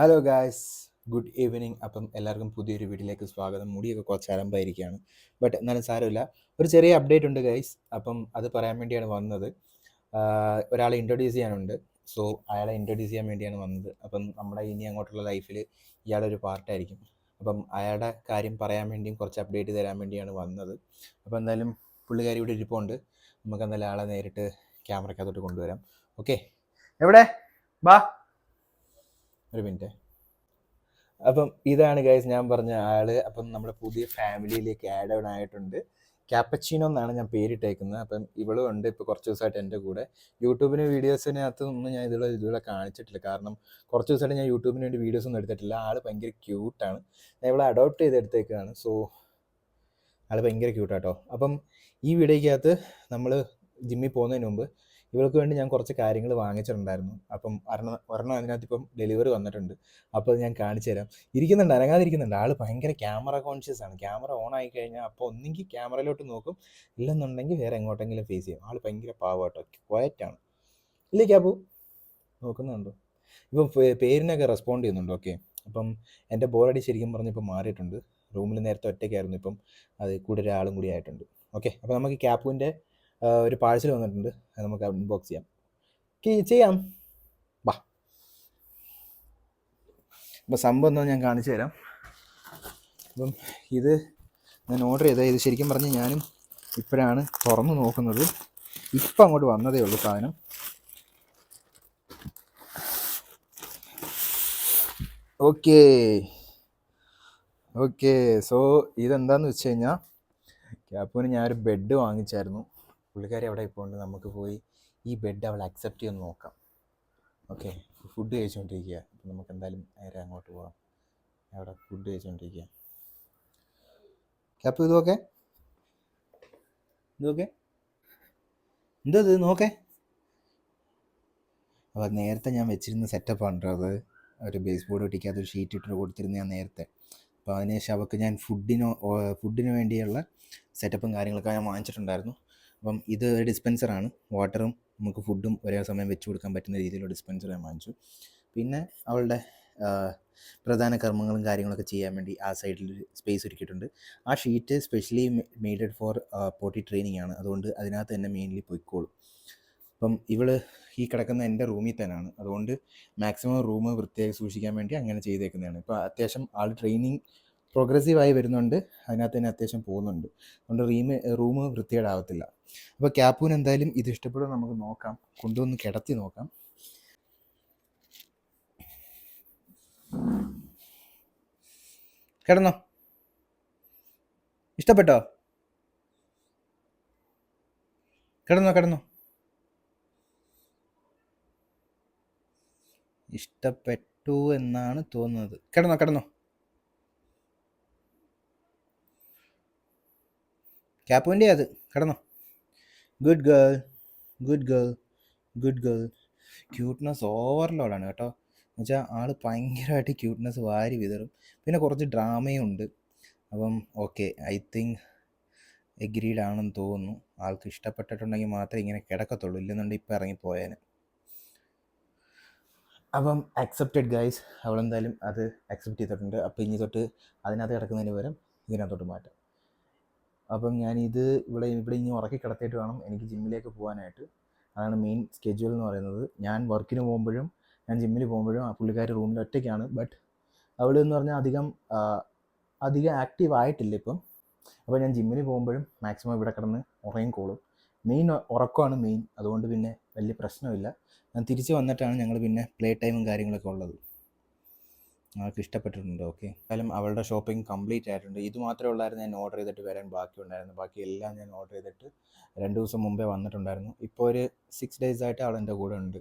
Hello guys, good evening. അപ്പം എല്ലാവർക്കും പുതിയൊരു വീഡിയോയിലേക്ക് സ്വാഗതം. മുടിയൊക്കെ കുറച്ച് അലമ്പായിരിക്കുകയാണ്, ബട്ട് എന്നാലും സാരമില്ല. ഒരു ചെറിയ അപ്ഡേറ്റ് ഉണ്ട് ഗൈസ്, അപ്പം അത് പറയാൻ വേണ്ടിയാണ് വന്നത്. ഒരാളെ ഇൻട്രൊഡ്യൂസ് ചെയ്യാനുണ്ട്. സോ അയാളെ ഇൻട്രൊഡ്യൂസ് ചെയ്യാൻ വേണ്ടിയാണ് വന്നത്. അപ്പം നമ്മുടെ ഇനി അങ്ങോട്ടുള്ള ലൈഫിൽ ഇയാളൊരു പാർട്ടായിരിക്കും. അപ്പം അയാളുടെ കാര്യം പറയാൻ വേണ്ടിയും കുറച്ച് അപ്ഡേറ്റ് തരാൻ വേണ്ടിയാണ് വന്നത്. അപ്പോൾ എന്തായാലും പുള്ളിക്കാരി ഇവിടെ ഇരിപ്പുണ്ട്. നമുക്ക് എന്തായാലും ആളെ നേരിട്ട് ക്യാമറയ്ക്കകത്തോട്ട് കൊണ്ടുവരാം. ഓക്കെ, എവിടെ ബാ, ഒരു മിനിറ്റ്. അപ്പം ഇതാണ് ഗൈസ് ഞാൻ പറഞ്ഞ ആള്. അപ്പം നമ്മുടെ പുതിയ ഫാമിലിയിലേക്ക് ആഡ് ഓൺ ആയിട്ടുണ്ട്. ക്യാപ്പച്ചീനോ എന്നാണ് ഞാൻ പേരിട്ടേക്കുന്നത്. അപ്പം ഇവളും ഉണ്ട് ഇപ്പോൾ കുറച്ച് ദിവസമായിട്ട് എൻ്റെ കൂടെ. യൂട്യൂബിന് വീഡിയോസിനകത്തൊന്നും ഞാൻ ഇതുവരെ കാണിച്ചിട്ടില്ല, കാരണം കുറച്ച് ദിവസമായിട്ട് ഞാൻ യൂട്യൂബിന് വേണ്ടി വീഡിയോസ് ഒന്നും എടുത്തിട്ടില്ല. ആൾ ഭയങ്കര ക്യൂട്ടാണ്. ഞാൻ ഇവളെ അഡോപ്റ്റ് ചെയ്തെടുത്തേക്കാണ്. സോ ആൾ ഭയങ്കര ക്യൂട്ടാട്ടോ. അപ്പം ഈ വീഡിയോയ്ക്കകത്ത് നമ്മൾ ജിമ്മിൽ പോകുന്നതിന് മുമ്പ് ഇവൾക്ക് വേണ്ടി ഞാൻ കുറച്ച് കാര്യങ്ങൾ വാങ്ങിച്ചിട്ടുണ്ടായിരുന്നു. അപ്പം ഒരെണ്ണം അതിനകത്ത് ഇപ്പം ഡെലിവറി വന്നിട്ടുണ്ട്. അപ്പോൾ അത് ഞാൻ കാണിച്ചു തരാം. ഇരിക്കുന്നുണ്ട്, അനങ്ങാതിരിക്കുന്നുണ്ട്. ആൾ ഭയങ്കര ക്യാമറ കോൺഷ്യസ് ആണ്. ക്യാമറ ഓൺ ആയി കഴിഞ്ഞാൽ അപ്പോൾ ഒന്നെങ്കിൽ ക്യാമറയിലോട്ട് നോക്കും, ഇല്ലെന്നുണ്ടെങ്കിൽ വേറെ എങ്ങോട്ടെങ്കിലും ഫേസ് ചെയ്യും. ആൾ ഭയങ്കര പാവട്ടോ, ക്വയറ്റാണ്. ഇല്ലേ ക്യാബു? നോക്കുന്നുണ്ടോ? ഇപ്പം പേരിനൊക്കെ റെസ്പോണ്ട് ചെയ്യുന്നുണ്ട്. ഓക്കെ, അപ്പം എൻ്റെ ബോറടി ശരിക്കും പറഞ്ഞപ്പോൾ മാറിയിട്ടുണ്ട്. റൂമിൽ നേരത്തെ ഒറ്റയ്ക്കായിരുന്നു, ഇപ്പം അത് കൂടെ ഒരാളും കൂടി ആയിട്ടുണ്ട്. ഓക്കെ, അപ്പോൾ നമുക്ക് ക്യാപ്പുവിൻ്റെ ഒരു പാഴ്സൽ വന്നിട്ടുണ്ട്. അത് നമുക്ക് അൺബോക്സ് ചെയ്യാം. വാ, അപ്പോൾ സംഭവം എന്താ ഞാൻ കാണിച്ചു തരാം. അപ്പം ഇത് ഞാൻ ഓർഡർ ചെയ്തത്, ഇത് ശരിക്കും പറഞ്ഞ് ഞാനും ഇപ്പോഴാണ് തുറന്ന് നോക്കുന്നത്. ഇപ്പം അങ്ങോട്ട് വന്നതേ ഉള്ളൂ സാധനം. ഓക്കെ, സോ ഇതെന്താണെന്ന് വെച്ച് കഴിഞ്ഞാൽ, ക്യാപ്പുവിന് ഞാനൊരു ബെഡ് വാങ്ങിച്ചായിരുന്നു. പുള്ളിക്കാരി അവിടെ ഇപ്പോൾ ഉണ്ട്. നമുക്ക് പോയി ഈ ബെഡ് അവൾ അക്സെപ്റ്റ് ചെയ്യുമെന്ന് നോക്കാം. ഓക്കെ, ഫുഡ് കഴിച്ചുകൊണ്ടിരിക്കുക. അപ്പം നമുക്ക് എന്തായാലും നേരെ അങ്ങോട്ട് പോകാം. അവിടെ ഫുഡ് കഴിച്ചുകൊണ്ടിരിക്കുക. ക്യാപ്പ് ഇതൊക്കെ എന്തത് നോക്കേ. അപ്പോൾ നേരത്തെ ഞാൻ വെച്ചിരുന്ന സെറ്റപ്പാണ് കേട്ടോ അത്. ഒരു ബേസ് ബോർഡ് ഒട്ടിക്കാത്ത ഒരു ഷീറ്റ് ഇട്ട് കൊടുത്തിരുന്ന ഞാൻ നേരത്തെ. അപ്പോൾ അതിനുശേഷം അവൾക്ക് ഞാൻ ഫുഡിന് വേണ്ടിയുള്ള സെറ്റപ്പും കാര്യങ്ങളൊക്കെ ഞാൻ വാങ്ങിച്ചിട്ടുണ്ടായിരുന്നു. അപ്പം ഇത് ഒരു ഡിസ്പെൻസറാണ്. വാട്ടറും നമുക്ക് ഫുഡും ഒരേ സമയം വെച്ച് കൊടുക്കാൻ പറ്റുന്ന രീതിയിലുള്ള ഡിസ്പെൻസർ ഞാൻ വാങ്ങിച്ചു. പിന്നെ അവളുടെ പ്രധാന കർമ്മങ്ങളും കാര്യങ്ങളൊക്കെ ചെയ്യാൻ വേണ്ടി ആ സൈഡിൽ സ്പേസ് ഒരുക്കിയിട്ടുണ്ട്. ആ ഷീറ്റ് സ്പെഷ്യലി മെയ്ഡഡ് ഫോർ പോട്ടി ട്രെയിനിങ് ആണ്. അതുകൊണ്ട് അതിനകത്ത് തന്നെ മെയിൻലി പൊയ്ക്കോളും. അപ്പം ഇവള് ഈ കിടക്കുന്ന എൻ്റെ റൂമിൽ തന്നെയാണ്. അതുകൊണ്ട് മാക്സിമം റൂം വൃത്തിയായി സൂക്ഷിക്കാൻ വേണ്ടി അങ്ങനെ ചെയ്തേക്കുന്നതാണ്. ഇപ്പോൾ അത്യാവശ്യം ആൾ ട്രെയിനിങ് പ്രോഗ്രസീവായി വരുന്നുണ്ട്. അതിനകത്ത് തന്നെ അത്യാവശ്യം പോകുന്നുണ്ട്. അതുകൊണ്ട് റൂം വൃത്തികേടാവത്തില്ല. അപ്പോൾ ക്യാപ്പൂന് എന്തായാലും ഇത് ഇഷ്ടപ്പെടും. നമുക്ക് നോക്കാം, കൊണ്ടുവന്ന് കിടത്തി നോക്കാം. കിടന്നോ? ഇഷ്ടപ്പെട്ടോ? കിടന്നോ? ഇഷ്ടപ്പെട്ടു എന്നാണ് തോന്നുന്നത്. കിടന്നോ? ക്യാപ്പുവിൻ്റെ അത് കിടന്നോ. Good girl. ക്യൂട്ട്നെസ് ഓവർലോഡാണ് കേട്ടോ. എന്നുവെച്ചാൽ ആൾ ഭയങ്കരമായിട്ട് ക്യൂട്ട്നെസ് വാരി വിതറും. പിന്നെ കുറച്ച് ഡ്രാമയും ഉണ്ട്. അപ്പം ഓക്കെ, ഐ തിങ്ക് എഗ്രീഡ് ആണെന്ന് തോന്നുന്നു. ആൾക്ക് ഇഷ്ടപ്പെട്ടിട്ടുണ്ടെങ്കിൽ മാത്രമേ ഇങ്ങനെ കിടക്കത്തുള്ളൂ, ഇല്ലെന്നുണ്ടെങ്കിൽ ഇപ്പം ഇറങ്ങിപ്പോയേനെ. അപ്പം അക്സെപ്റ്റഡ് ഗൈസ്, അവളെന്തായാലും അത് അക്സെപ്റ്റ് ചെയ്തിട്ടുണ്ട്. അപ്പോൾ ഇനി തൊട്ട് അതിനകത്ത് കിടക്കുന്നതിന് പകരം ഇതിനകത്തോട്ട് മാറ്റാം. അപ്പം ഞാനിത് ഇവിടെ ഇനി ഉറക്കി കിടത്തിയിട്ട് വേണം എനിക്ക് ജിമ്മിലേക്ക് പോകാനായിട്ട്. അതാണ് മെയിൻ സ്കെഡ്യൂൾ എന്ന് പറയുന്നത്. ഞാൻ വർക്കിന് പോകുമ്പോഴും ഞാൻ ജിമ്മിൽ പോകുമ്പോഴും ആ പുള്ളിക്കാരി റൂമിൽ ഒറ്റയ്ക്കാണ്. ബട്ട് അവൾ എന്ന് പറഞ്ഞാൽ അധികം ആക്റ്റീവ് ആയിട്ടില്ല ഇപ്പം. അപ്പോൾ ഞാൻ ജിമ്മിന് പോകുമ്പോഴും മാക്സിമം ഇവിടെ കിടന്ന് ഉറങ്ങിക്കോളും. ഉറക്കമാണ് മെയിൻ. അതുകൊണ്ട് പിന്നെ വലിയ പ്രശ്നമില്ല. ഞാൻ തിരിച്ച് വന്നിട്ടാണ് ഞങ്ങൾ പിന്നെ പ്ലേ ടൈമും കാര്യങ്ങളൊക്കെ ഉള്ളത്. ആൾക്ക് ഇഷ്ടപ്പെട്ടിട്ടുണ്ട്. ഓക്കെ, എന്തായാലും അവളുടെ ഷോപ്പിംഗ് കംപ്ലീറ്റ് ആയിട്ടുണ്ട്. ഇത് മാത്രമേ ഉള്ളായിരുന്നു ഞാൻ ഓർഡർ ചെയ്തിട്ട് വരാൻ ബാക്കിയുണ്ടായിരുന്നു. ബാക്കി എല്ലാം ഞാൻ ഓർഡർ ചെയ്തിട്ട് 2 ദിവസം മുമ്പേ വന്നിട്ടുണ്ടായിരുന്നു. ഇപ്പോൾ ഒരു 6 days ആയിട്ട് അവൾ എൻ്റെ കൂടെ ഉണ്ട്.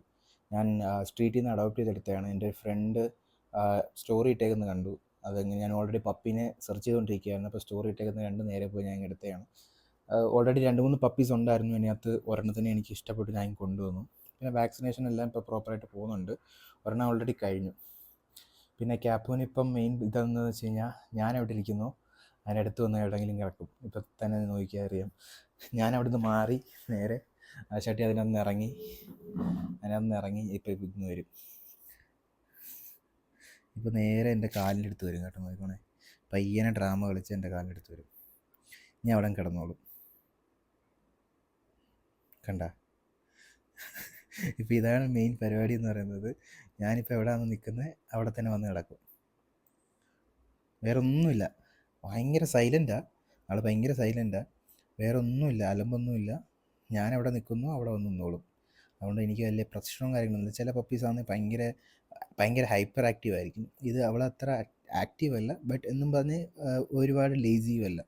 ഞാൻ സ്ട്രീറ്റിൽ നിന്ന് അഡോപ്റ്റ് ചെയ്തെടുത്തതാണ്. എൻ്റെ ഫ്രണ്ട് സ്റ്റോറി ഇട്ടേക്കുന്നത് കണ്ടു. അതെങ്ങനെ, ഞാൻ ഓൾറെഡി പപ്പീനെ സെർച്ച് ചെയ്തുകൊണ്ടിരിക്കുകയായിരുന്നു. അപ്പോൾ സ്റ്റോറി ഇട്ടേക്കുന്ന 2 നേരെ പോയി ഞാൻ എടുത്തതാണ്. ഓൾറെഡി 2-3 പപ്പീസ് ഉണ്ടായിരുന്നു. അതിനകത്ത് ഒരെണ്ണത്തിനെ എനിക്ക് ഇഷ്ടപ്പെട്ട് ഞാൻ കൊണ്ടുവന്നു. പിന്നെ വാക്സിനേഷൻ എല്ലാം ഇപ്പോൾ പ്രോപ്പറായിട്ട് പോകുന്നുണ്ട്. ഒരെണ്ണം ഓൾറെഡി കഴിഞ്ഞു. പിന്നെ ക്യാപ്പുവിന് ഇപ്പം മെയിൻ ഇതെന്ന് വെച്ച് കഴിഞ്ഞാൽ, ഞാൻ എവിടെ ഇരിക്കുന്നു അതിനടുത്ത് വന്ന് എവിടെയെങ്കിലും കിടക്കും. ഇപ്പം തന്നെ നോക്കിയാൽ അറിയാം. ഞാൻ അവിടെ നിന്ന് മാറി നേരെ ആ ചട്ടി അതിനകത്ത് ഇറങ്ങി ഇപ്പം ഇന്ന് വരും. ഇപ്പോൾ നേരെ എൻ്റെ കാലിൻ്റെ അടുത്ത് വരും കേട്ടോ. നോക്കണേ, പയ്യനെ ഡ്രാമ കളിച്ച് എൻ്റെ കാലിൻ്റെ അടുത്ത് വരും. ഞാൻ അവിടെ കിടന്നോളും. കണ്ട, ഇപ്പോൾ ഇതാണ് മെയിൻ പരിപാടി എന്ന് പറയുന്നത്. ഞാനിപ്പോൾ എവിടെയാണ് നിൽക്കുന്നത് അവിടെ തന്നെ വന്ന് കിടക്കും. വേറെ ഒന്നുമില്ല. ഭയങ്കര സൈലൻറ്റാണ് ആൾ, ഭയങ്കര സൈലൻറ്റാണ്. വേറെ ഒന്നുമില്ല, അലമ്പൊന്നുമില്ല. ഞാൻ എവിടെ നിൽക്കുന്നു അവിടെ വന്ന് നിന്നോളും. അതുകൊണ്ട് എനിക്ക് വലിയ പ്രശ്നവും കാര്യങ്ങളൊന്നുമില്ല. ചില പപ്പീസാണെങ്കിൽ ഭയങ്കര ഹൈപ്പർ ആക്റ്റീവ് ആയിരിക്കും. ഇത് അവളത്ര ആക്റ്റീവ് അല്ല, ബട്ട് എന്നും പറഞ്ഞ് ഒരുപാട് ലേസിയും അല്ല.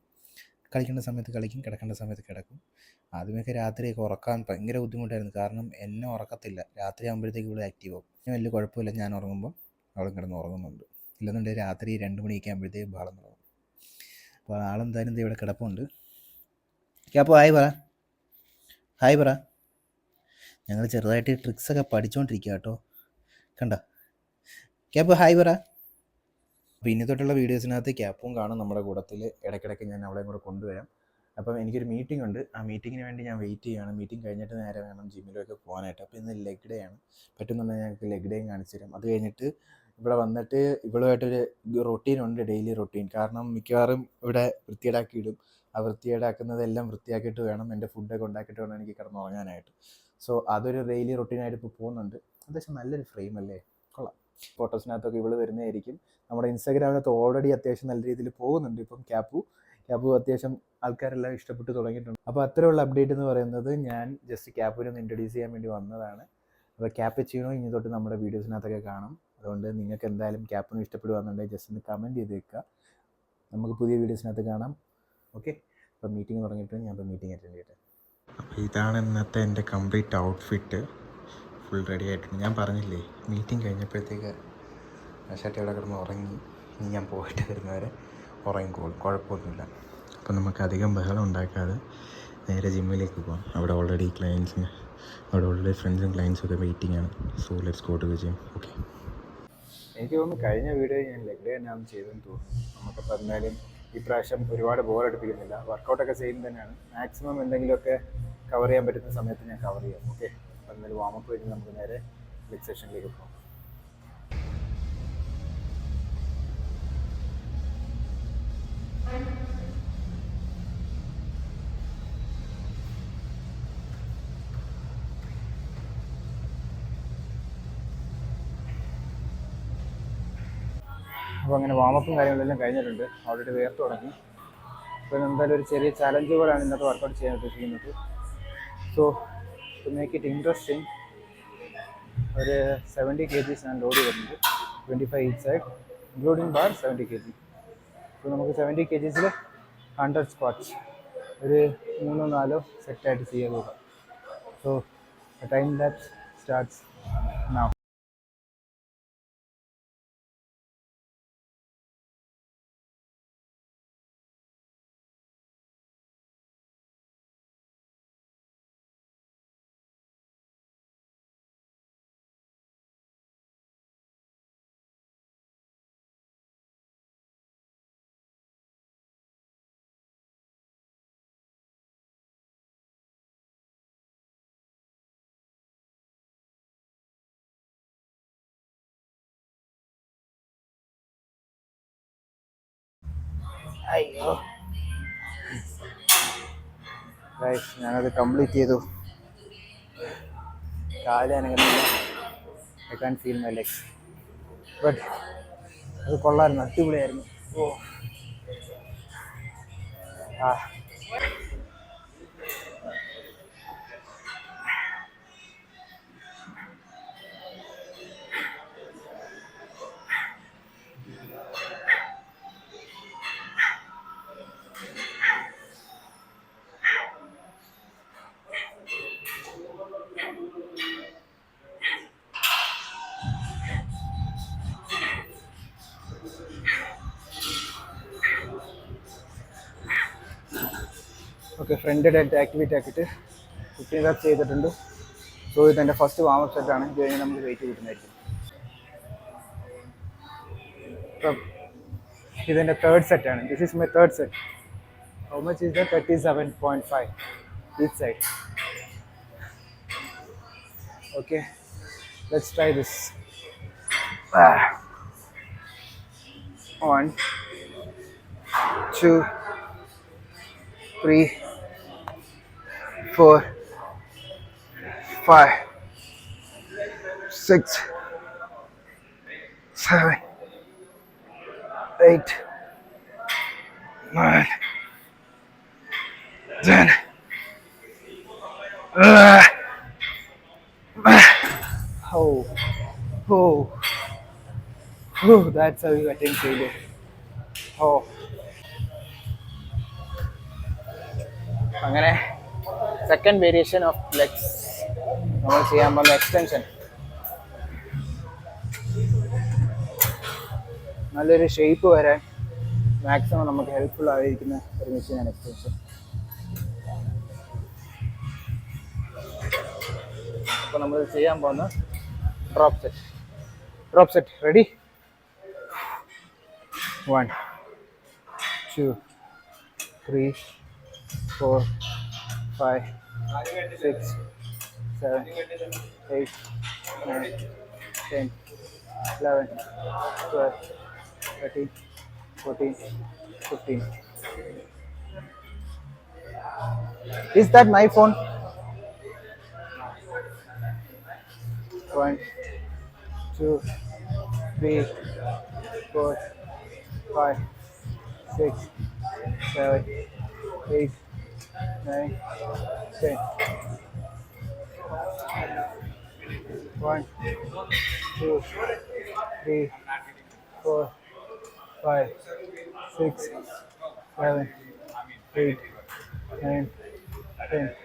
കളിക്കേണ്ട സമയത്ത് കളിക്കും, കിടക്കേണ്ട സമയത്ത് കിടക്കും. ആദ്യമൊക്കെ രാത്രിയൊക്കെ ഉറക്കാൻ ഭയങ്കര ബുദ്ധിമുട്ടായിരുന്നു, കാരണം എന്നെ ഉറക്കത്തില്ല. രാത്രി ആകുമ്പോഴത്തേക്ക് ഇവിടെ ആക്റ്റീവ് ആവും. വലിയ കുഴപ്പമില്ല, ഞാൻ ഉറങ്ങുമ്പോൾ അവളും കിടന്ന് ഉറങ്ങുന്നുണ്ട്. ഇല്ലെന്നുണ്ടെങ്കിൽ രാത്രി 2 മണിയൊക്കെ ആകുമ്പോഴത്തേക്ക് ബഹളം തുടങ്ങും. അപ്പോൾ ആളെന്തായാലും ഇവിടെ കിടപ്പുണ്ട്. അപ്പോൾ ഹായ് പറ. ഞങ്ങൾ ചെറുതായിട്ട് ട്രിക്സൊക്കെ പഠിച്ചുകൊണ്ടിരിക്കുക കേട്ടോ. കണ്ട ക്യാപ്പ്, ഹായ് പറ. അപ്പോൾ ഇനി തൊട്ടുള്ള വീഡിയോസിനകത്ത് ക്യാപ്പും കാണും നമ്മുടെ കൂട്ടത്തിൽ. ഇടയ്ക്കിടയ്ക്ക് ഞാൻ അവളെയും കൂടെ കൊണ്ടുവരാം. അപ്പം എനിക്കൊരു മീറ്റിംഗ് ഉണ്ട്, ആ മീറ്റിങ്ങിന് വേണ്ടി ഞാൻ വെയിറ്റ് ചെയ്യുകയാണ്. മീറ്റിംഗ് കഴിഞ്ഞിട്ട് നേരെ വേണം ജിമ്മിലൊക്കെ പോകാനായിട്ട്. അപ്പോൾ ഇന്ന് ലെഗ് ഡേ ആണ്. പറ്റുന്നുണ്ടെങ്കിൽ ഞങ്ങൾക്ക് ലെഗ് ഡേയും കാണിച്ചു തരാം. അത് കഴിഞ്ഞിട്ട് ഇവിടെ വന്നിട്ട് ഇവളുമായിട്ടൊരു റൊട്ടീനുണ്ട്, ഡെയിലി റൊട്ടീൻ. കാരണം മിക്കവാറും ഇവിടെ വൃത്തികേടാക്കിയിടും. ആ വൃത്തികേടാക്കുന്നതെല്ലാം വൃത്തിയാക്കിയിട്ട് വേണം എൻ്റെ ഫുഡൊക്കെ ഉണ്ടാക്കിയിട്ട് വേണം എനിക്ക് കിടന്നുറങ്ങാനായിട്ട്. സോ അതൊരു ഡെയിലി റൊട്ടീനായിട്ട് ഇപ്പോൾ പോകുന്നുണ്ട്. അത്യാവശ്യം നല്ലൊരു ഫ്രെയിം അല്ലേ, കൊള്ളാം. ഫോട്ടോസിനകത്തൊക്കെ ഇവള് വരുന്നതായിരിക്കും. നമ്മുടെ ഇൻസ്റ്റാഗ്രാമിനകത്ത് ഓൾറെഡി അത്യാവശ്യം നല്ല രീതിയിൽ പോകുന്നുണ്ട് ഇപ്പം ക്യാപ്പു അത്യാവശ്യം ആൾക്കാരെല്ലാം ഇഷ്ടപ്പെട്ട് തുടങ്ങിയിട്ടുണ്ട്. അപ്പോൾ അത്തരമുള്ള അപ്ഡേറ്റ് എന്ന് പറയുന്നത് ഞാൻ ജസ്റ്റ് ക്യാപ്പിനെ ഒന്ന് ഇൻട്രൊഡ്യൂസ് ചെയ്യാൻ വേണ്ടി വന്നതാണ്. അപ്പോൾ ക്യാപ്പച്ചീനോ ഇനി തൊട്ട് നമ്മുടെ വീഡിയോസിനകത്തൊക്കെ കാണും. അതുകൊണ്ട് നിങ്ങൾക്ക് എന്തായാലും ക്യാപ്പിനെ ഇഷ്ടപ്പെടുകയെന്നുണ്ടെങ്കിൽ ജസ്റ്റ് ഒന്ന് കമൻറ്റ് ചെയ്ത് വെക്കുക. നമുക്ക് പുതിയ വീഡിയോസിനകത്ത് കാണാം. ഓക്കെ, അപ്പോൾ മീറ്റിംഗ് തുടങ്ങിയിട്ട് ഞാൻ ഇപ്പോൾ മീറ്റിംഗ് അറ്റൻഡ് ചെയ്യട്ടെ. അപ്പോൾ ഇതാണ് ഇന്നത്തെ എൻ്റെ കംപ്ലീറ്റ് ഔട്ട്ഫിറ്റ്. ഫുൾ റെഡി ആയിട്ടുണ്ട്. ഞാൻ പറഞ്ഞില്ലേ, മീറ്റിംഗ് കഴിഞ്ഞപ്പോഴത്തേക്ക് ഷർട്ട് ഇവിടെ കിടന്ന് ഉറങ്ങി. ഇനി ഞാൻ പോയിട്ട് വരുന്നവരെ ഉറങ്ങിക്കോളും, കുഴപ്പമൊന്നുമില്ല. അപ്പം നമുക്ക് അധികം ബഹളം ഉണ്ടാക്കാതെ നേരെ ജിമ്മിലേക്ക് പോകാം. അവിടെ ഓൾറെഡി ഫ്രണ്ട്സും ക്ലയൻസും ഒക്കെ വെയിറ്റിംഗ് ആണ്. So let's go to the gym. Okay, എനിക്ക് തോന്നുന്നു കഴിഞ്ഞ വീഡിയോ ഞാൻ ലെഗ് ഡേ തന്നെയാണ് ചെയ്തതെന്ന് തോന്നുന്നു. നമുക്കപ്പോൾ എന്നാലും ഈ പ്രാവശ്യം ഒരുപാട് ബോറടിപ്പിക്കുന്നില്ല. വർക്കൗട്ടൊക്കെ സെയിം തന്നെയാണ്. മാക്സിമം എന്തെങ്കിലുമൊക്കെ കവർ ചെയ്യാൻ പറ്റുന്ന സമയത്ത് ഞാൻ കവർ ചെയ്യാം. ഓക്കെ, അപ്പോൾ എന്നാലും വാമപ്പ് കഴിഞ്ഞ് നമുക്ക് നേരെ ലെഗ് സെഷനിലേക്ക് പോകാം. അപ്പോൾ അങ്ങനെ വാമപ്പും കാര്യങ്ങളെല്ലാം കഴിഞ്ഞിട്ടുണ്ട്. ഓൾറെഡി വേർത്ത് തുടങ്ങി. അപ്പോൾ എന്തായാലും ഒരു ചെറിയ ചലഞ്ച് പോലെയാണ് ഇന്നത്തെ വർക്കൗട്ട് ചെയ്യാൻ ഉദ്ദേശിക്കുന്നത്. So to make it interesting, ഒരു 70 kgs ഞാൻ ലോഡ് ചെയ്തിട്ടുണ്ട്. 25 each side, including bar 70 kg. അപ്പോൾ നമുക്ക് 70 kgs 100 സ്ക്വാട്ട്സ് ഒരു 3-4 സെറ്റായിട്ട് ചെയ്യാൻ നോക്കാം. So time lapse starts now. അയ്യോ ഗൈസ്, ഞാനത് കംപ്ലീറ്റ് ചെയ്തു. കാല് അനങ്ങുന്നില്ല. I can feel my legs. But അത് കൊള്ളായിരുന്നു, അടിപൊളിയായിരുന്നു. ഓ ആ ഓക്കെ, ഫ്രണ്ട് ഡെൽറ്റ് ആക്ടിവേറ്റ് ആക്കിയിട്ട് 15 reps ചെയ്തിട്ടുണ്ട്. സോ ഇതെൻ്റെ ഫസ്റ്റ് വാമപ്പ് സെറ്റാണ്. ഇത് കഴിഞ്ഞ് നമുക്ക് വെയിറ്റ് കിട്ടുന്നതായിരിക്കും. അപ്പം ഇതെൻ്റെ തേർഡ് സെറ്റാണ്. This is my third set. How much is the 37.5 each side. Okay, let's try this. 1, 2, 3, 4, 5, 6, 7, 8, 9, 10. Oh, oh, oh, that's how you attempt failure. Oh, അങ്ങനെ സെക്കൻഡ് വേരിയേഷൻ ഓഫ് ലെഗ്സ് നമ്മൾ ചെയ്യാൻ പോകുന്ന എക്സ്റ്റൻഷൻ. നല്ലൊരു shape വരാൻ maximum നമുക്ക് helpful ആയിരിക്കുന്ന ഒരു മെഷീനാണ് എക്സ്റ്റൻഷൻ. അപ്പോൾ നമ്മൾ ചെയ്യാൻ പോകുന്ന drop set. Drop set ready. 1, 2, 3, 4, 5, 6, 7, 8, 9, 10, 11, 12, 13, 14, 15. Is that my phone? 1, 2, 3, 4, 5, 6, 7, 8, 9, 10. 1, 2, 3, 4, 5, 6, 7, 8, 9, 10.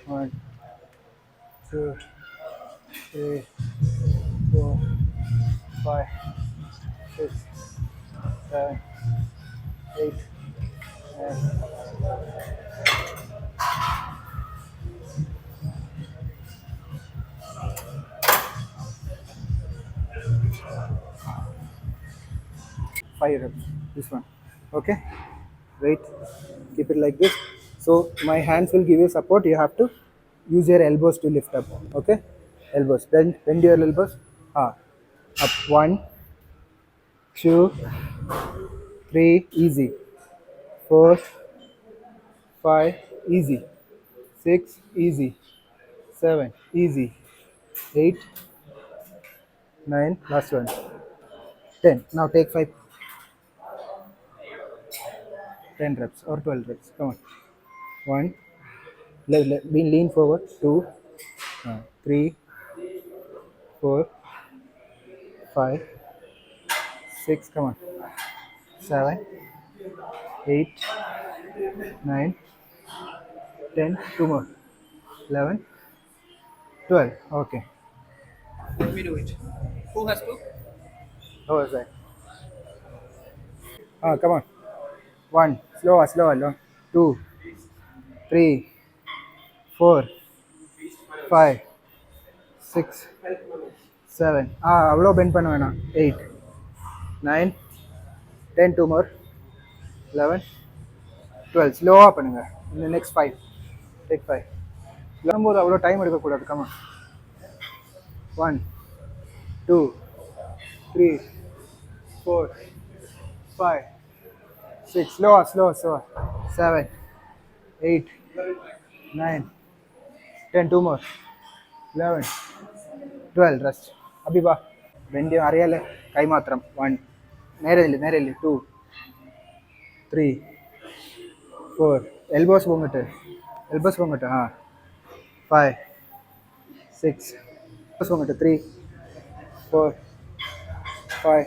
1, 2, 3, 4, 5, 6, 7, 8, 9. 5 reps. This one. Okay. Wait. Keep it like this. So my hands will give you support. You have to use your elbows to lift up. Okay. Elbows. Bend your elbows. Up. 1, 2, 3. Easy. 4, 5. Easy. 6. Easy. 7. Easy. 8, 9. Last one. 10. Now take 5. 10 reps or 12 reps. Come on. 1. Lean forward. 2, 3, 4, 5, 6. Come on. 7, 8, 9, 10. 2 more. 11, 12. Okay. Let me do it. Who has to? How was that? Come on. 1. Slower. 2, 3, 4, 5, 6, 7. அவ்வளோ bend பண்ண வேணாம். 8, 9, 10. 2 more. 11, 12. ஸ்லோவாக பண்ணுங்க. இந்த next 5. Take 5. வரும்போது அவ்வளோ time எடுக்கக்கூடாது. Comma. 1, 2, 3, 4, 5, 6. Slower. 7, 8, 9, 10. 2 more. 11, 12. Rest. अभी बा. ಬೆಂಡಿ ಅರಿಯಲ್ಲ ಕೈ ಮಾತ್ರ. 1. നേരെ ഇല്ല. 2, 3, 4. എൽബോസ് പൊങ്ങിട്ട്. 5, 6. പൊങ്ങിട്ട്. 3, 4, 5.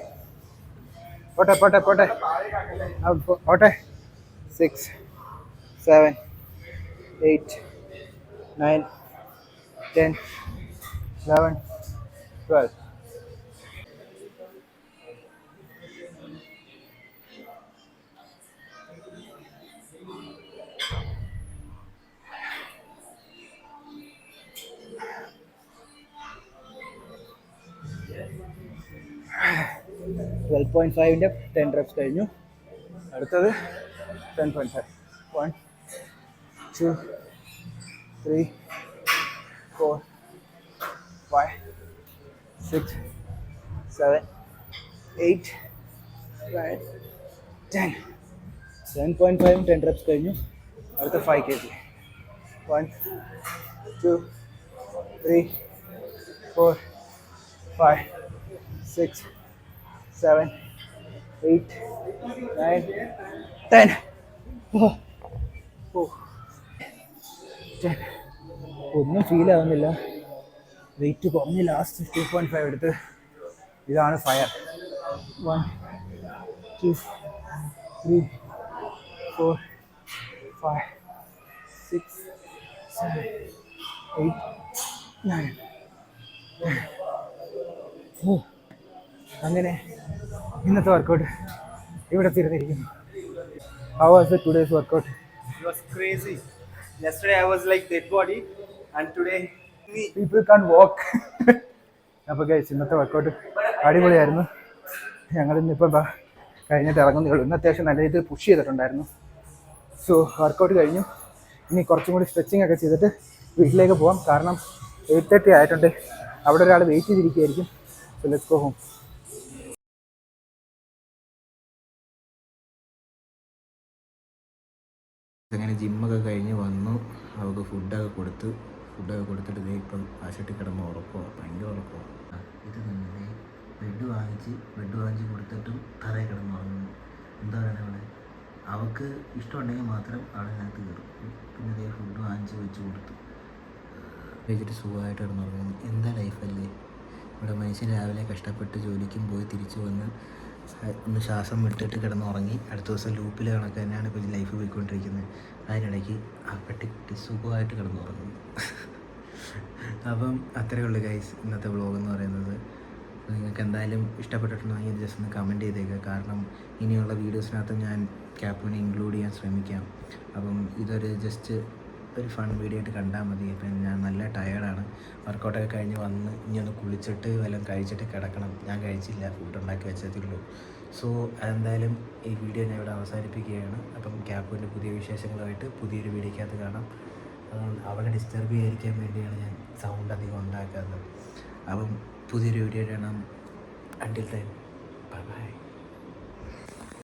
പോട്ടെ. 6, 7, 8, 9, 10, 11, 12. $12.5 10 reps കഴിഞ്ഞു. അടുത്തത് 10.5. 1, 2, 3, 4, 5, 6, 7, 8, 9, 10. 7.5 10 reps കഴിഞ്ഞു. അടുത്ത 5 kg. 1, 2, 3, 4, 5, 6, 7, 8, 9, 10. Oh, oh, 10. ഒന്നും ഫീൽ ആവുന്നില്ല. വെയിറ്റ് കുറഞ്ഞ് ലാസ്റ്റ് 2.5 എടുത്ത്. ഇതാണ് ഫയർ. 1, 2, 3, 4, 5, 6, 7, 8, 9. ഓ, അങ്ങനെ ഇന്നത്തെ വർക്കൗട്ട് ഇവിടെ തീർന്നിരിക്കുന്നു. How was the today's workout? It was crazy. Yesterday I was like dead body, and today me. People can't walk. അപ്പോൾ ഗൈസ് ഇന്നത്തെ വർക്കൗട്ട് അടിപൊളിയായിരുന്നു. ഞങ്ങൾ ഇന്നിപ്പോൾ കഴിഞ്ഞിട്ട് ഇറങ്ങുന്നേ ഉള്ളൂ. ഇന്ന് അത്യാവശ്യം നല്ല രീതിയിൽ പുഷ് ചെയ്തിട്ടുണ്ടായിരുന്നു. സോ വർക്കൗട്ട് കഴിഞ്ഞു. ഇനി കുറച്ചും കൂടി സ്ട്രെച്ചിങ് ഒക്കെ ചെയ്തിട്ട് വീട്ടിലേക്ക് പോകാം. കാരണം 8:30 ആയിട്ടുണ്ട്. അവിടെ ഒരാൾ വെയിറ്റ് ചെയ്തിരിക്കുകയായിരിക്കും. So let's go home. അങ്ങനെ ജിമ്മൊക്കെ കഴിഞ്ഞ് വന്നു. അവൾക്ക് ഫുഡൊക്കെ കൊടുത്തിട്ട് ഇതേ ഇപ്പം ആശുപത്രി കിടന്ന് ഉറക്കമോ, ഭയങ്കര ഉറക്കമോ. ഇത് തന്നെ ബെഡ് വാങ്ങിച്ച് കൊടുത്തിട്ടും തറയിൽ കിടന്ന് ഉറങ്ങുന്നു. എന്താ പറയുക, അവിടെ അവൾക്ക് ഇഷ്ടമുണ്ടെങ്കിൽ മാത്രം അവിടെ അതിനകത്ത് കയറും. പിന്നെ ഇതേ ഫുഡ് വാങ്ങിച്ച് വെച്ച് കൊടുത്തു കഴിച്ചിട്ട് സുഖമായിട്ട് കിടന്നുറങ്ങുന്നു. എന്താ ലൈഫല്ലേ ഇവിടെ. മനുഷ്യൻ രാവിലെ കഷ്ടപ്പെട്ട് ജോലിക്കും പോയി തിരിച്ചു വന്ന് ഒന്ന് ശ്വാസം വിട്ടിട്ട് കിടന്നുറങ്ങി. അടുത്ത ദിവസം ലൂപ്പിൽ കണക്ക് തന്നെയാണ് ഇപ്പോൾ ലൈഫ് പോയിക്കൊണ്ടിരിക്കുന്നത്. അതിനിടയ്ക്ക് ആ പെട്ടി സുഖമായിട്ട് കിടന്നുറങ്ങുന്നു. അപ്പം അത്രയേ ഉള്ളൂ ഗൈസ് ഇന്നത്തെ വ്ളോഗ് എന്ന് പറയുന്നത്. നിങ്ങൾക്ക് എന്തായാലും ഇഷ്ടപ്പെട്ടിട്ടുണ്ടെങ്കിൽ ജസ്റ്റ് ഒന്ന് കമൻറ്റ് ചെയ്തേക്കുക. കാരണം ഇനിയുള്ള വീഡിയോസിനകത്ത് ഞാൻ ക്യാപ്പിനെ ഇൻക്ലൂഡ് ചെയ്യാൻ ശ്രമിക്കാം. അപ്പം ഇതൊരു ജസ്റ്റ് ഒരു ഫൺ വീഡിയോ ആയിട്ട് കണ്ടാൽ മതി. ഇപ്പം ഞാൻ നല്ല ടയേർഡാണ്. വർക്കൗട്ടൊക്കെ കഴിഞ്ഞ് വന്ന് ഇനി ഒന്ന് കുളിച്ചിട്ട് വല്ലതും കഴിച്ചിട്ട് കിടക്കണം. ഞാൻ കഴിച്ചില്ല, ഫുഡ് ഉണ്ടാക്കി വെച്ചതേ ഉള്ളൂ. സോ എന്തായാലും ഈ വീഡിയോ ഞാൻ ഇവിടെ അവസാനിപ്പിക്കുകയാണ്. അപ്പം ക്യാപ്പിൻ്റെ പുതിയ വിശേഷങ്ങളുമായിട്ട് പുതിയൊരു വീഡിയോക്കകത്ത് കാണാം. അവളെ ഡിസ്റ്റർബ് ചെയ്യാതിരിക്കാൻ വേണ്ടിയാണ് ഞാൻ സൗണ്ട് അധികം ഉണ്ടാക്കാത്തത്. അപ്പം പുതിയൊരു വീഡിയോ കാണാം. Until time bye bye.